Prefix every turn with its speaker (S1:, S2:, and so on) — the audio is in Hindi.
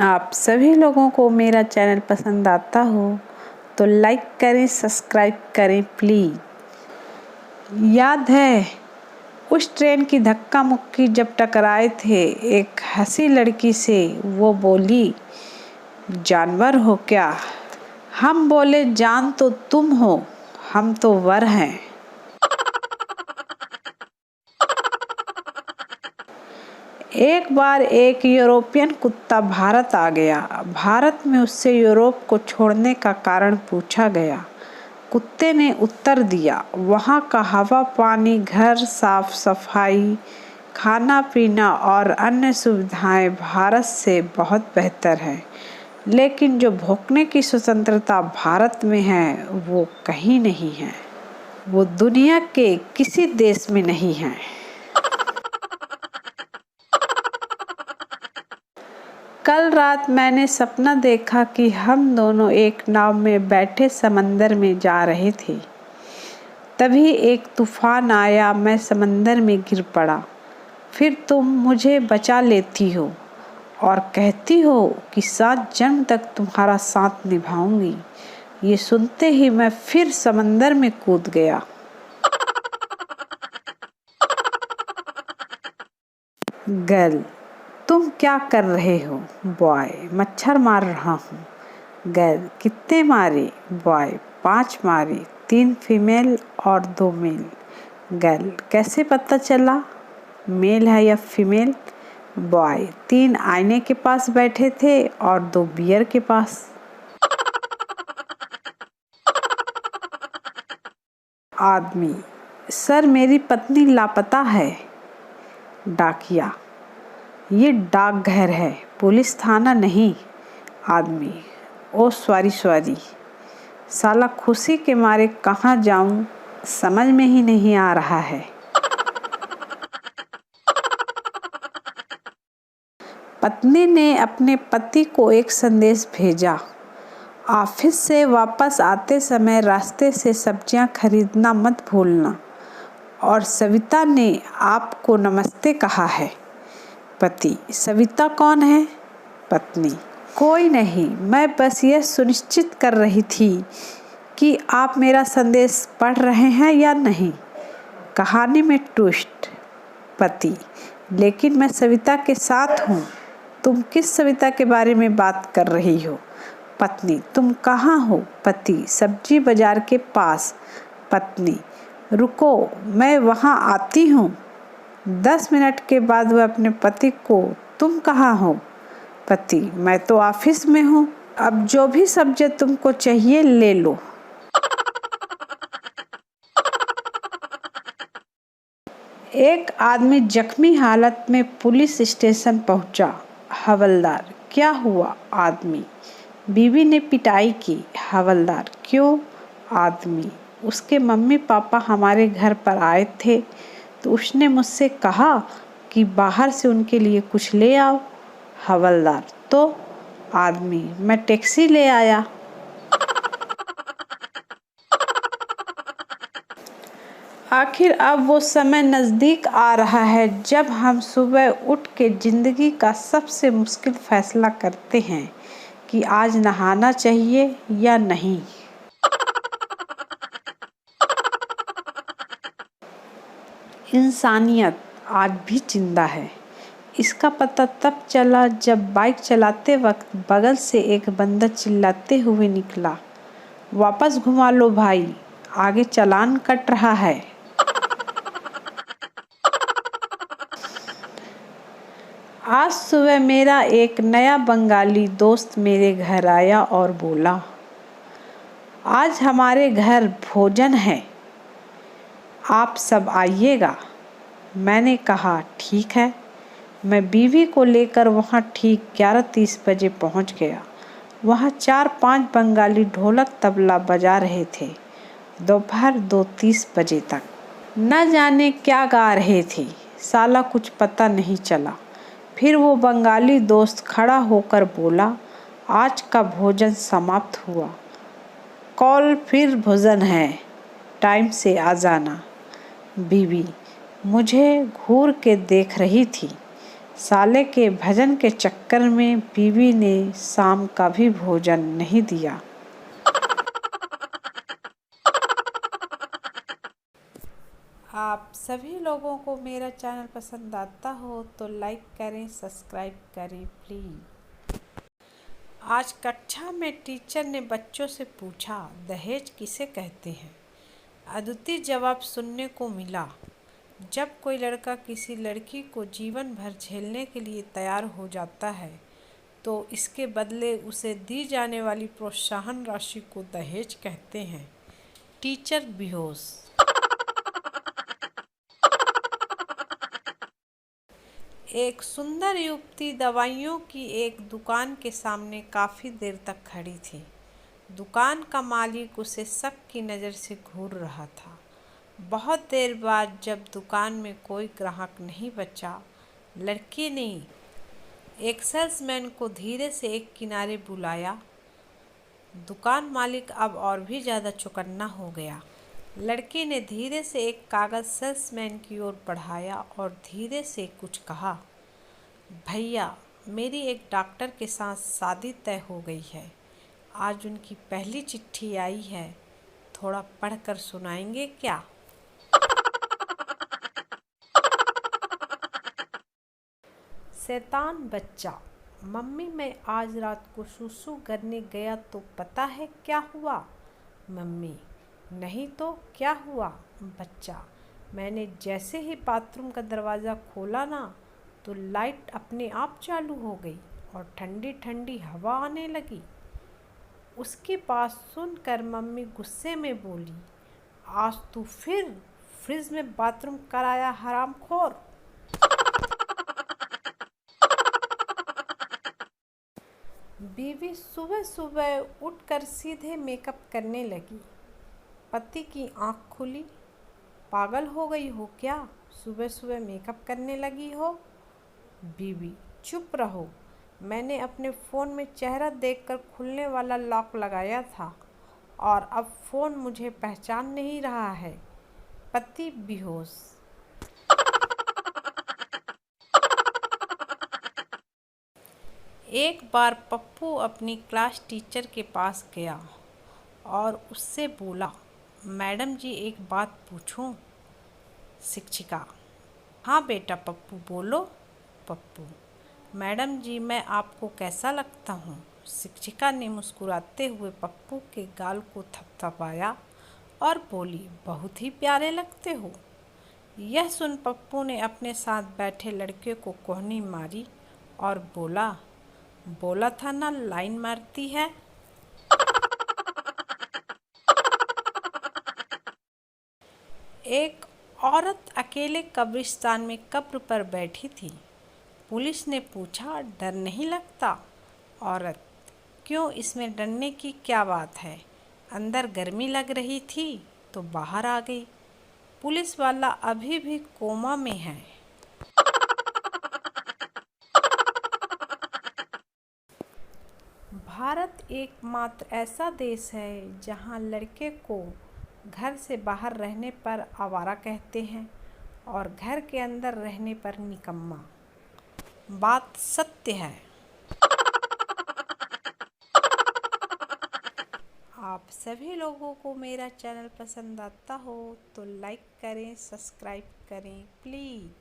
S1: आप सभी लोगों को मेरा चैनल पसंद आता हो तो लाइक करें, सब्सक्राइब करें प्लीज़। याद है उस ट्रेन की धक्का मुक्की जब टकराए थे एक हंसी लड़की से। वो बोली, जानवर हो क्या? हम बोले, जान तो तुम हो, हम तो वर हैं। एक बार एक यूरोपियन कुत्ता भारत आ गया। भारत में उससे यूरोप को छोड़ने का कारण पूछा गया। कुत्ते ने उत्तर दिया, वहाँ का हवा पानी, घर, साफ सफाई, खाना पीना और अन्य सुविधाएं भारत से बहुत बेहतर हैं। लेकिन जो भौंकने की स्वतंत्रता भारत में है वो कहीं नहीं है। वो दुनिया के किसी देश में नहीं है। कल रात मैंने सपना देखा कि हम दोनों एक नाव में बैठे समंदर में जा रहे थे। तभी एक तूफान आया, मैं समंदर में गिर पड़ा। फिर तुम मुझे बचा लेती हो और कहती हो कि 7 जन्म तक तुम्हारा साथ निभाऊंगी। ये सुनते ही मैं फिर समंदर में कूद गया। गर्ल, तुम क्या कर रहे हो? बॉय, मच्छर मार रहा हूँ। गर्ल, कितने मारे? बॉय, 5 मारे, 3 फीमेल और 2 मेल। गर्ल, कैसे पता चला मेल है या फीमेल? बॉय, 3 आईने के पास बैठे थे और 2 बियर के पास। आदमी, सर मेरी पत्नी लापता है। डाकिया, ये डाकघर है, पुलिस थाना नहीं। आदमी, ओ सॉरी। साला खुशी के मारे कहाँ जाऊं समझ में ही नहीं आ रहा है। पत्नी ने अपने पति को एक संदेश भेजा, ऑफिस से वापस आते समय रास्ते से सब्जियां खरीदना मत भूलना। और सविता ने आपको नमस्ते कहा है। पति, सविता कौन है? पत्नी, कोई नहीं, मैं बस यह सुनिश्चित कर रही थी कि आप मेरा संदेश पढ़ रहे हैं या नहीं। कहानी में ट्विस्ट। पति, लेकिन मैं सविता के साथ हूँ। तुम किस सविता के बारे में बात कर रही हो? पत्नी, तुम कहाँ हो? पति, सब्जी बाजार के पास। पत्नी, रुको, मैं वहाँ आती हूँ। 10 मिनट के बाद वह अपने पति को, तुम कहाँ हो? पति, मैं तो ऑफिस में हूँ। अब जो भी सब्जी तुमको चाहिए ले लो। एक आदमी जख्मी हालत में पुलिस स्टेशन पहुंचा। हवलदार, क्या हुआ? आदमी, बीवी ने पिटाई की। हवलदार, क्यों? आदमी, उसके मम्मी पापा हमारे घर पर आए थे तो उसने मुझसे कहा कि बाहर से उनके लिए कुछ ले आओ। हवलदार, तो? आदमी, मैं टैक्सी ले आया। आखिर अब वो समय नज़दीक आ रहा है जब हम सुबह उठ के ज़िंदगी का सबसे मुश्किल फैसला करते हैं कि आज नहाना चाहिए या नहीं। इंसानियत आज भी जिंदा है। इसका पता तब चला जब बाइक चलाते वक्त बगल से एक बंदर चिल्लाते हुए निकला, वापस घुमा लो भाई, आगे चालान कट रहा है। आज सुबह मेरा एक नया बंगाली दोस्त मेरे घर आया और बोला, आज हमारे घर भोजन है, आप सब आइएगा। मैंने कहा ठीक है। मैं बीवी को लेकर वहाँ ठीक 11:30 बजे पहुँच गया। वहाँ 4-5 बंगाली ढोलक तबला बजा रहे थे दोपहर 2:30 बजे तक। न जाने क्या गा रहे थे, साला कुछ पता नहीं चला। फिर वो बंगाली दोस्त खड़ा होकर बोला, आज का भोजन समाप्त हुआ, कल फिर भोजन है, टाइम से आ जाना। बीवी मुझे घूर के देख रही थी। साले के भजन के चक्कर में बीवी ने शाम का भी भोजन नहीं दिया। आप सभी लोगों को मेरा चैनल पसंद आता हो तो लाइक करें, सब्सक्राइब करें प्लीज़। आज कक्षा में टीचर ने बच्चों से पूछा, दहेज किसे कहते हैं? अद्वितीय जवाब सुनने को मिला। जब कोई लड़का किसी लड़की को जीवन भर झेलने के लिए तैयार हो जाता है तो इसके बदले उसे दी जाने वाली प्रोत्साहन राशि को दहेज कहते हैं। टीचर बेहोश। एक सुंदर युवती दवाइयों की एक दुकान के सामने काफ़ी देर तक खड़ी थी। दुकान का मालिक उसे शक की नज़र से घूर रहा था। बहुत देर बाद जब दुकान में कोई ग्राहक नहीं बचा, लड़की ने एक सेल्समैन को धीरे से एक किनारे बुलाया। दुकान मालिक अब और भी ज़्यादा चौकन्ना हो गया। लड़की ने धीरे से एक कागज़ सेल्समैन की ओर बढ़ाया और धीरे से कुछ कहा। भैया, मेरी एक डॉक्टर के साथ शादी तय हो गई है। आज उनकी पहली चिट्ठी आई है, थोड़ा पढ़कर सुनाएंगे क्या? शैतान बच्चा। मम्मी, मैं आज रात को सुसु करने गया तो पता है क्या हुआ? मम्मी, नहीं तो क्या हुआ? बच्चा, मैंने जैसे ही बाथरूम का दरवाज़ा खोला ना तो लाइट अपने आप चालू हो गई और ठंडी ठंडी हवा आने लगी। उसकी बात सुनकर मम्मी गुस्से में बोली, आज तू फिर फ्रिज में बाथरूम कराया हरामखोर। बीवी सुबह सुबह उठकर सीधे मेकअप करने लगी। पति की आंख खुली। पागल हो गई हो क्या? सुबह सुबह मेकअप करने लगी हो? बीवी, चुप रहो। मैंने अपने फ़ोन में चेहरा देखकर खुलने वाला लॉक लगाया था और अब फ़ोन मुझे पहचान नहीं रहा है। पति बेहोश। एक बार पप्पू अपनी क्लास टीचर के पास गया और उससे बोला, मैडम जी एक बात पूछूं? शिक्षिका, हाँ बेटा पप्पू बोलो। पप्पू, मैडम जी मैं आपको कैसा लगता हूँ? शिक्षिका ने मुस्कुराते हुए पप्पू के गाल को थपथपाया और बोली, बहुत ही प्यारे लगते हो। यह सुन पप्पू ने अपने साथ बैठे लड़के को कोहनी मारी और बोला था ना लाइन मारती है। एक औरत अकेले कब्रिस्तान में कब्र पर बैठी थी। पुलिस ने पूछा, डर नहीं लगता? औरत, क्यों, इसमें डरने की क्या बात है? अंदर गर्मी लग रही थी तो बाहर आ गई। पुलिस वाला अभी भी कोमा में है। भारत एकमात्र ऐसा देश है जहां लड़के को घर से बाहर रहने पर आवारा कहते हैं और घर के अंदर रहने पर निकम्मा। बात सत्य है। आप सभी लोगों को मेरा चैनल पसंद आता हो तो लाइक करें, सब्सक्राइब करें प्लीज़।